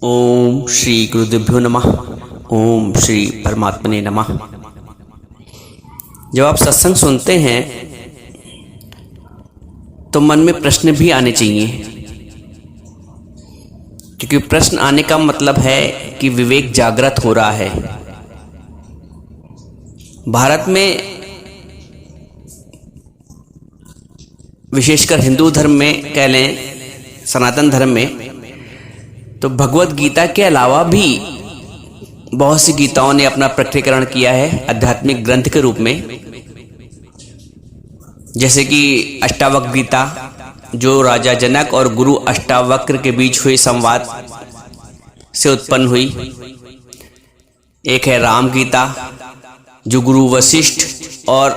ओम श्री गुरुदेवभ्यो नमः। ओम श्री परमात्मने नमः। जब आप सत्संग सुनते हैं तो मन में प्रश्न भी आने चाहिए, क्योंकि प्रश्न आने का मतलब है कि विवेक जागृत हो रहा है। भारत में विशेषकर हिंदू धर्म में कह लें, सनातन धर्म में तो भगवत गीता के अलावा भी बहुत सी गीताओं ने अपना प्रकटीकरण किया है आध्यात्मिक ग्रंथ के रूप में। जैसे कि अष्टावक्र गीता, जो राजा जनक और गुरु अष्टावक्र के बीच हुए संवाद से उत्पन्न हुई। एक है राम गीता, जो गुरु वशिष्ठ और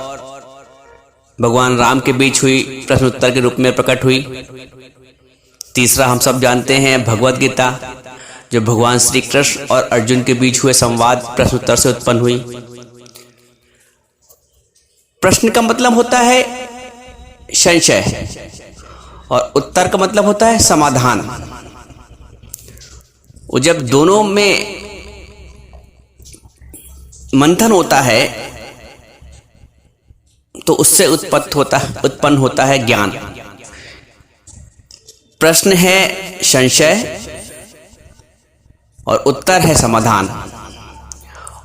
भगवान राम के बीच हुई प्रश्न उत्तर के रूप में प्रकट हुई। तीसरा हम सब जानते हैं भगवत गीता, जो भगवान श्री कृष्ण और अर्जुन के बीच हुए संवाद प्रश्न उत्तर से उत्पन्न हुई। प्रश्न का मतलब होता है संशय और उत्तर का मतलब होता है समाधान। वो जब दोनों में मंथन होता है तो उससे उत्पन्न होता है ज्ञान। प्रश्न है संशय और उत्तर है समाधान,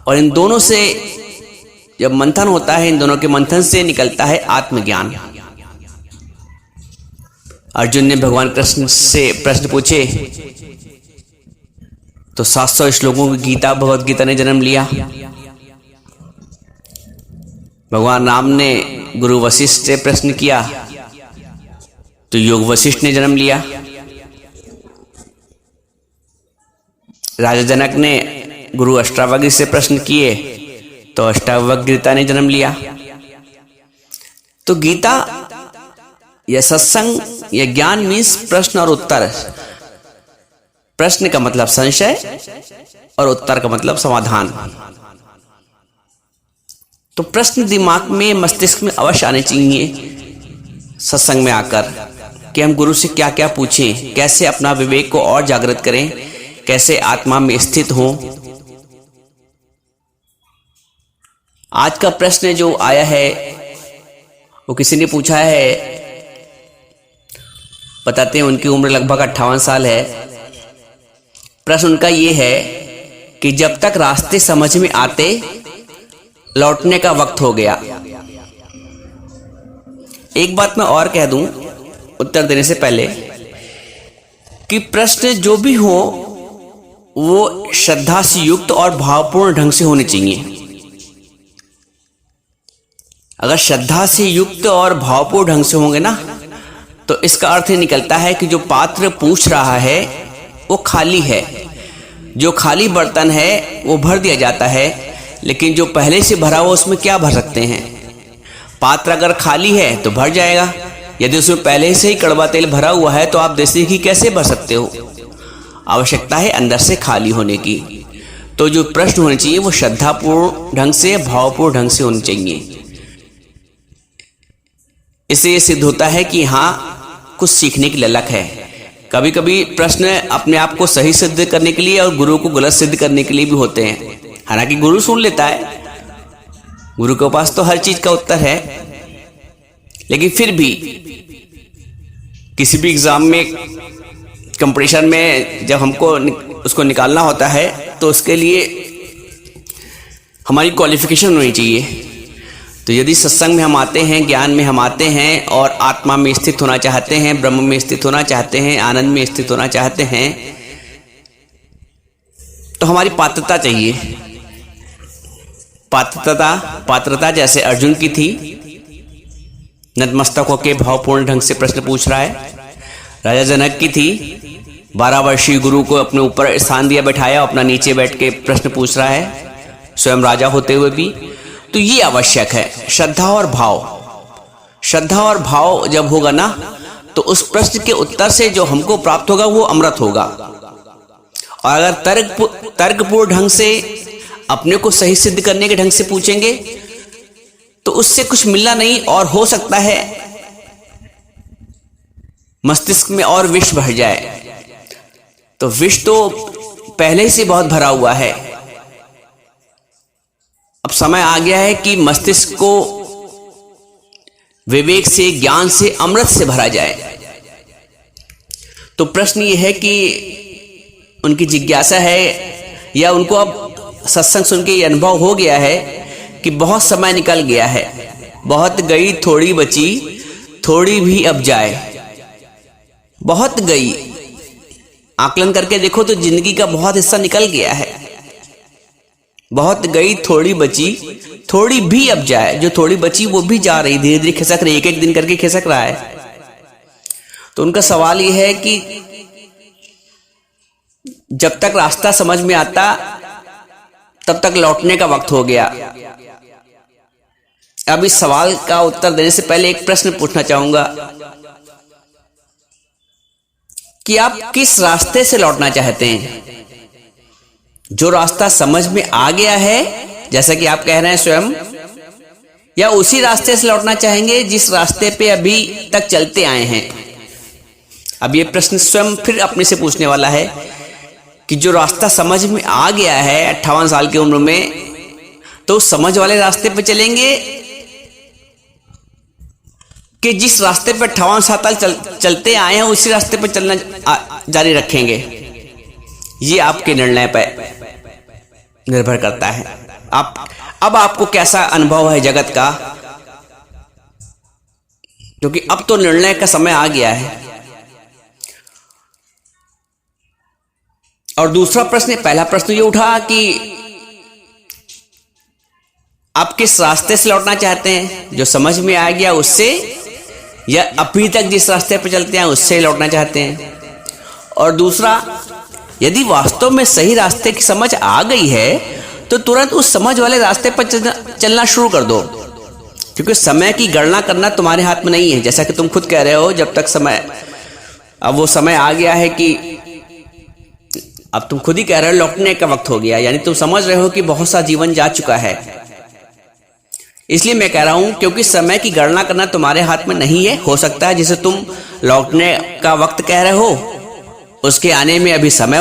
और इन दोनों से जब मंथन होता है, इन दोनों के मंथन से निकलता है आत्मज्ञान। अर्जुन ने भगवान कृष्ण से प्रश्न पूछे तो 700 श्लोकों की गीता भगवत गीता ने जन्म लिया। भगवान राम ने गुरु वशिष्ठ से प्रश्न किया तो योग वशिष्ठ ने जन्म लिया। राजा जनक ने गुरु अष्टावक्र से प्रश्न किए तो अष्टावक्र गीता ने जन्म लिया। तो गीता या सत्संग या ज्ञान मीन्स प्रश्न और उत्तर। प्रश्न का मतलब संशय और उत्तर का मतलब समाधान। तो प्रश्न दिमाग में, मस्तिष्क में अवश्य आने चाहिए सत्संग में आकर, कि हम गुरु से क्या क्या पूछें, कैसे अपना विवेक को और जागृत करें, कैसे आत्मा में स्थित हों। आज का प्रश्न जो आया है वो किसी ने पूछा है, बताते हैं उनकी उम्र लगभग 58 साल है। प्रश्न उनका ये है कि जब तक रास्ते समझ में आते, लौटने का वक्त हो गया। एक बात मैं और कह दूं उत्तर देने से पहले, कि प्रश्न जो भी हो वो श्रद्धा से युक्त और भावपूर्ण ढंग से होने चाहिए। अगर श्रद्धा से युक्त और भावपूर्ण ढंग से होंगे ना, तो इसका अर्थ निकलता है कि जो पात्र पूछ रहा है वो खाली है। जो खाली बर्तन है वो भर दिया जाता है, लेकिन जो पहले से भरा हुआ उसमें क्या भर सकते हैं। पात्र अगर खाली है तो भर जाएगा, यदि उसमें पहले से ही कड़वा तेल भरा हुआ है तो आप देसी घी कैसे भर सकते हो। आवश्यकता है अंदर से खाली होने की। तो जो प्रश्न होने चाहिए वो श्रद्धापूर्ण ढंग से, भावपूर्ण ढंग से होने चाहिए। इससे ये सिद्ध होता है कि हाँ, कुछ सीखने की ललक है। कभी कभी प्रश्न अपने आप को सही सिद्ध करने के लिए और गुरु को गलत सिद्ध करने के लिए भी होते हैं। हालांकि गुरु सुन लेता है, गुरु के पास तो हर चीज का उत्तर है, लेकिन फिर भी किसी भी एग्जाम में, कंपटीशन में जब हमको उसको निकालना होता है तो उसके लिए हमारी क्वालिफिकेशन होनी चाहिए। तो यदि सत्संग में हम आते हैं, ज्ञान में हम आते हैं और आत्मा में स्थित होना चाहते हैं, ब्रह्म में स्थित होना चाहते हैं, आनंद में स्थित होना चाहते हैं, तो हमारी पात्रता चाहिए। पात्रता जैसे अर्जुन की थी, नतमस्तक होकर भावपूर्ण ढंग से प्रश्न पूछ रहा है। राजा जनक की थी, 12 वर्षीय गुरु को अपने ऊपर स्थान दिया, बैठाया, अपना नीचे बैठ के प्रश्न पूछ रहा है, स्वयं राजा होते हुए भी। तो ये आवश्यक है, श्रद्धा और भाव। श्रद्धा और भाव जब होगा ना, तो उस प्रश्न के उत्तर से जो हमको प्राप्त होगा वो अमृत होगा। और अगर तर्कपूर्ण ढंग से अपने को सही सिद्ध करने के ढंग से पूछेंगे तो उससे कुछ मिलना नहीं, और हो सकता है मस्तिष्क में और विष भर जाए। तो विष तो पहले से बहुत भरा हुआ है। अब समय आ गया है कि मस्तिष्क को विवेक से, ज्ञान से, अमृत से भरा जाए। तो प्रश्न ये है कि उनकी जिज्ञासा है या उनको अब सत्संग सुन के ये अनुभव हो गया है कि बहुत समय निकल गया है, बहुत गई थोड़ी बची, थोड़ी भी अब जाए। बहुत गई, आकलन करके देखो तो जिंदगी का बहुत हिस्सा निकल गया है। बहुत गई थोड़ी बची, थोड़ी भी अब जाए। जो थोड़ी बची वो भी जा रही, धीरे धीरे खिसक रही, एक एक दिन करके खिसक रहा है। तो उनका सवाल ये है कि जब तक रास्ता समझ में आता तब तक लौटने का वक्त हो गया। अब इस सवाल का उत्तर देने से पहले एक प्रश्न पूछना चाहूंगा कि आप किस रास्ते से लौटना चाहते हैं? जो रास्ता समझ में आ गया है, जैसा कि आप कह रहे हैं स्वयं, या उसी रास्ते से लौटना चाहेंगे जिस रास्ते पे अभी तक चलते आए हैं? अब ये प्रश्न स्वयं फिर अपने से पूछने वाला है कि जो रास्ता समझ में आ गया है 58 साल की उम्र में, तो समझ वाले रास्ते पे चलेंगे कि जिस रास्ते पे 58 साल चलते आए हैं उसी रास्ते पे चलना जारी रखेंगे? ये आपके निर्णय पर निर्भर करता है। अब आपको कैसा अनुभव है जगत का, क्योंकि अब तो निर्णय का समय आ गया है। और दूसरा प्रश्न, पहला प्रश्न ये उठा कि आप किस रास्ते से लौटना चाहते हैं, जो समझ में आ गया उससे, या अभी तक जिस रास्ते पर चलते हैं उससे लौटना चाहते हैं? और दूसरा, यदि वास्तव में सही रास्ते की समझ आ गई है तो तुरंत उस समझ वाले रास्ते पर चलना शुरू कर दो, क्योंकि समय की गणना करना तुम्हारे हाथ में नहीं है। जैसा कि तुम खुद कह रहे हो, जब तक समय, अब वो समय आ गया है कि अब तुम खुद ही कह रहे हो लौटने का वक्त हो गया, यानी तुम समझ रहे हो कि बहुत सा जीवन जा चुका है। इसलिए मैं कह रहा हूं, क्योंकि समय की गणना करना तुम्हारे हाथ में नहीं है। हो सकता है जिसे तुम लौटने का वक्त कह रहे हो उसके आने में अभी समय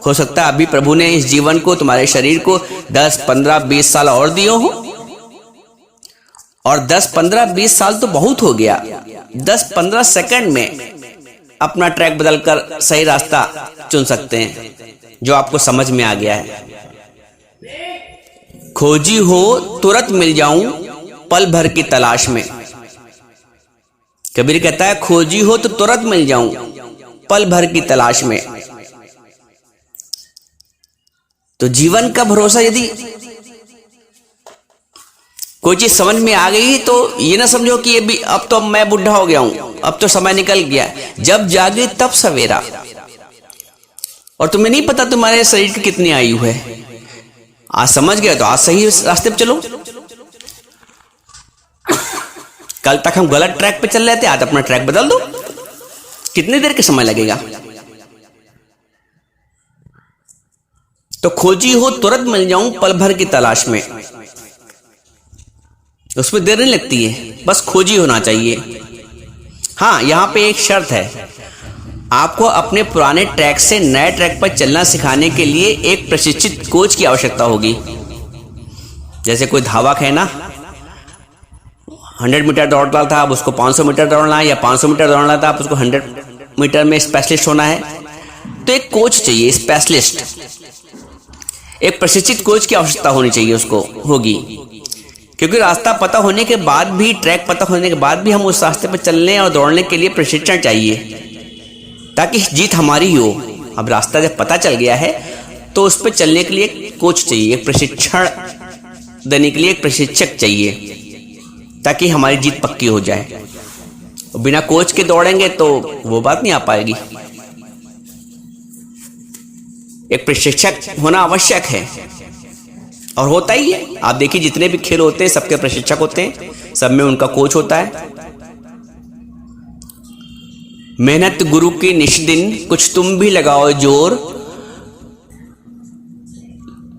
हो सकता है अभी प्रभु ने इस जीवन को, तुम्हारे शरीर को 10, 15, 20 साल और दिए हो। और 10, 15, 20 साल तो बहुत हो गया। 10, 15 सेकंड में अपना ट्रैक बदलकर सही रास्ता चुन सकते हैं जो आपको समझ में आ गया है। खोजी हो तुरंत मिल जाऊं पल भर की तलाश में। कबीर कहता है खोजी हो तो तुरंत मिल जाऊं पल भर की तलाश में। तो जीवन का भरोसा, यदि कोई चीज समझ में आ गई तो ये ना समझो कि ये भी अब तो मैं बुढ़ा हो गया हूं, अब तो समय निकल गया। जब जागे तब सवेरा। और तुम्हें नहीं पता तुम्हारे शरीर की कितनी आयु है। आज समझ गए तो आज सही रास्ते पे चलो। कल तक हम गलत ट्रैक पे चल रहे थे, आज अपना ट्रैक बदल दो। कितनी देर का समय लगेगा? तो खोजी हो तुरंत मिल जाऊं पल भर की तलाश में। उसमें देर नहीं लगती है, बस खोजी होना चाहिए। हाँ, यहां पे एक शर्त है, आपको अपने पुराने ट्रैक से नए ट्रैक पर चलना सिखाने के लिए एक प्रशिक्षित कोच की आवश्यकता होगी। जैसे कोई धावक है ना, 100 मीटर दौड़ता था, अब उसको 500 मीटर दौड़ना है, या 500 मीटर दौड़ना था, अब उसको 100 मीटर में स्पेशलिस्ट होना है। तो एक कोच चाहिए, स्पेशलिस्ट, एक प्रशिक्षित कोच की आवश्यकता होनी चाहिए, उसको होगी। क्योंकि रास्ता पता होने के बाद भी, ट्रैक पता होने के बाद भी हम उस रास्ते पर चलने और दौड़ने के लिए प्रशिक्षण चाहिए, ताकि जीत हमारी हो। अब रास्ता जब पता चल गया है तो उस पर चलने के लिए एक कोच चाहिए, एक प्रशिक्षण देने के लिए एक प्रशिक्षक चाहिए, ताकि हमारी जीत पक्की हो जाए। बिना कोच के दौड़ेंगे तो वो बात नहीं आ पाएगी। एक प्रशिक्षक होना आवश्यक है, और होता ही है। आप देखिए जितने भी खेल होते हैं सबके प्रशिक्षक होते हैं, सब में उनका कोच होता है। मेहनत गुरु की निश दिन, कुछ तुम भी लगाओ जोर,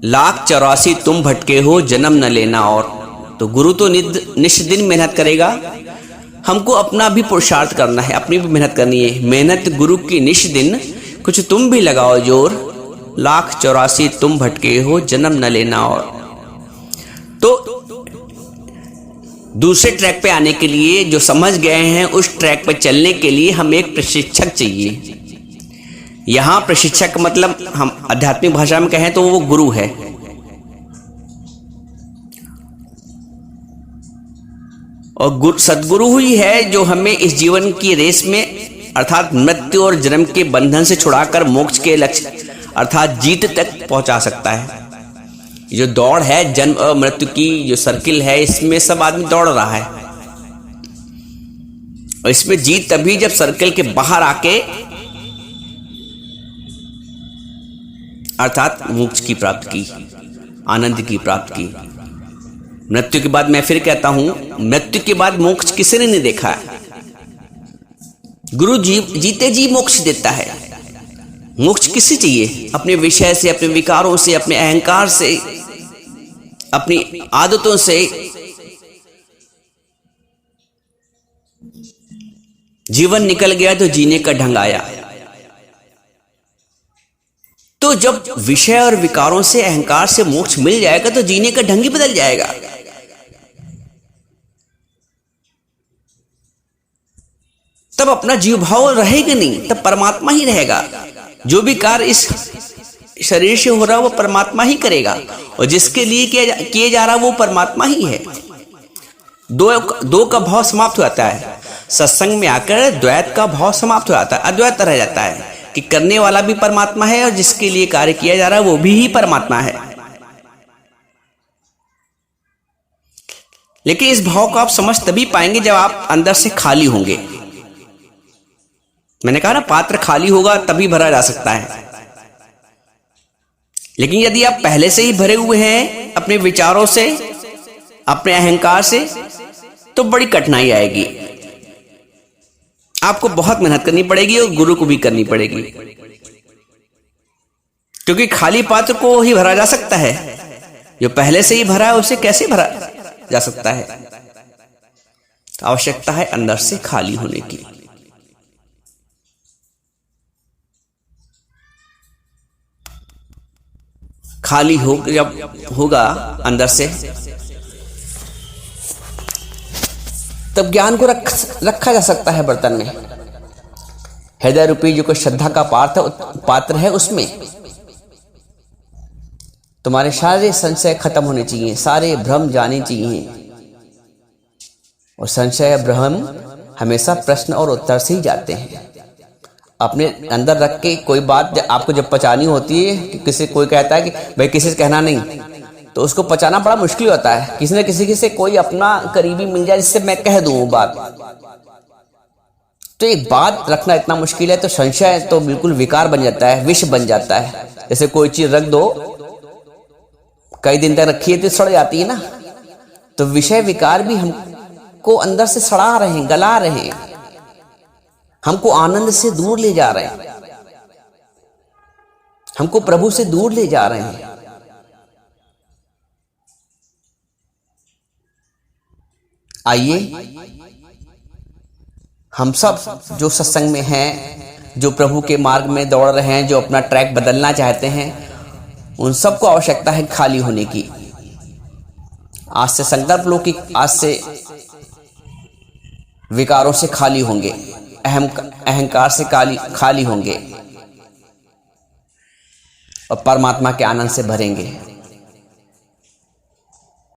1,84,000 तुम भटके हो, जन्म न लेना और। तो गुरु तो निश दिन मेहनत करेगा, हमको अपना भी पुरुषार्थ करना है, अपनी भी मेहनत करनी है। मेहनत गुरु की निश दिन, कुछ तुम भी लगाओ जोर, 1,84,000 तुम भटके हो, जन्म न लेना और। तो दूसरे ट्रैक पे आने के लिए, जो समझ गए हैं उस ट्रैक पे चलने के लिए हमें एक प्रशिक्षक चाहिए। यहां प्रशिक्षक मतलब हम आध्यात्मिक भाषा में कहें तो वो गुरु है। और सदगुरु ही है जो हमें इस जीवन की रेस में अर्थात मृत्यु और जन्म के बंधन से छुड़ाकर मोक्ष के लक्ष्य अर्थात जीत तक पहुंचा सकता है। जो दौड़ है जन्म और मृत्यु की जो सर्किल है, इसमें सब आदमी दौड़ रहा है और इसमें जीत तभी जब सर्किल के बाहर आके अर्थात मोक्ष की प्राप्ति की, आनंद की प्राप्ति की। मृत्यु के बाद मैं फिर कहता हूं, मृत्यु के बाद मोक्ष किसी ने नहीं देखा है। गुरु जीते जी मोक्ष देता है। मोक्ष किसे चाहिए? अपने विषय से, अपने विकारों से, अपने अहंकार से, अपनी आदतों से। जीवन निकल गया तो जीने का ढंग आया। तो जब विषय और विकारों से, अहंकार से मोक्ष मिल जाएगा तो जीने का ढंग ही बदल जाएगा। तब अपना जीव भाव रहेगा नहीं, तब परमात्मा ही रहेगा। जो भी कार्य इस शरीर से हो रहा है वो परमात्मा ही करेगा और जिसके लिए किए जा रहा है वो परमात्मा ही है। दो का भाव समाप्त हो जाता है। सत्संग में आकर द्वैत का भाव समाप्त हो जाता है, अद्वैत रह जाता है कि करने वाला भी परमात्मा है और जिसके लिए कार्य किया जा रहा है वो भी ही परमात्मा है। लेकिन इस भाव को आप समझ तभी पाएंगे जब आप अंदर से खाली होंगे। मैंने कहा ना, पात्र खाली होगा तभी भरा जा सकता है। लेकिन यदि आप पहले से ही भरे हुए हैं अपने विचारों से, अपने अहंकार से, तो बड़ी कठिनाई आएगी। आपको बहुत मेहनत करनी पड़ेगी और गुरु को भी करनी पड़ेगी, क्योंकि खाली पात्र को ही भरा जा सकता है। जो पहले से ही भरा है उसे कैसे भरा जा सकता है? तो आवश्यकता है अंदर से खाली होने की। खाली हो जब होगा अंदर से, तब ज्ञान को रखा जा सकता है बर्तन में। हृदय रूपी जो कोई श्रद्धा का पात्र है उसमें तुम्हारे सारे संशय खत्म होने चाहिए, सारे भ्रम जाने चाहिए। और संशय भ्रम हमेशा प्रश्न और उत्तर से ही जाते हैं। अपने अंदर रख के कोई बात आपको जब पचानी होती है कि किसी कोई कहता है कि भाई किसी से कहना नहीं, तो उसको पचाना बड़ा मुश्किल होता है। किसी न किसी से कोई अपना करीबी मिल जाए जिससे मैं कह दूं वो बात, तो एक बात रखना इतना मुश्किल है। तो संशय तो बिल्कुल विकार बन जाता है, विष बन जाता है। जैसे कोई चीज रख दो, कई दिन तक रखी है तो सड़ जाती है ना। तो विषय विकार भी हमको अंदर से सड़ा रहे हैं, गला रहे हैं, हमको आनंद से दूर ले जा रहे हैं, हमको प्रभु से दूर ले जा रहे हैं। आइए हम सब जो सत्संग में हैं, जो प्रभु के मार्ग में दौड़ रहे हैं, जो अपना ट्रैक बदलना चाहते हैं, उन सबको आवश्यकता है खाली होने की। आज से संकल्प लो कि आज से विकारों से खाली होंगे, अहंकार से खाली होंगे और परमात्मा के आनंद से भरेंगे।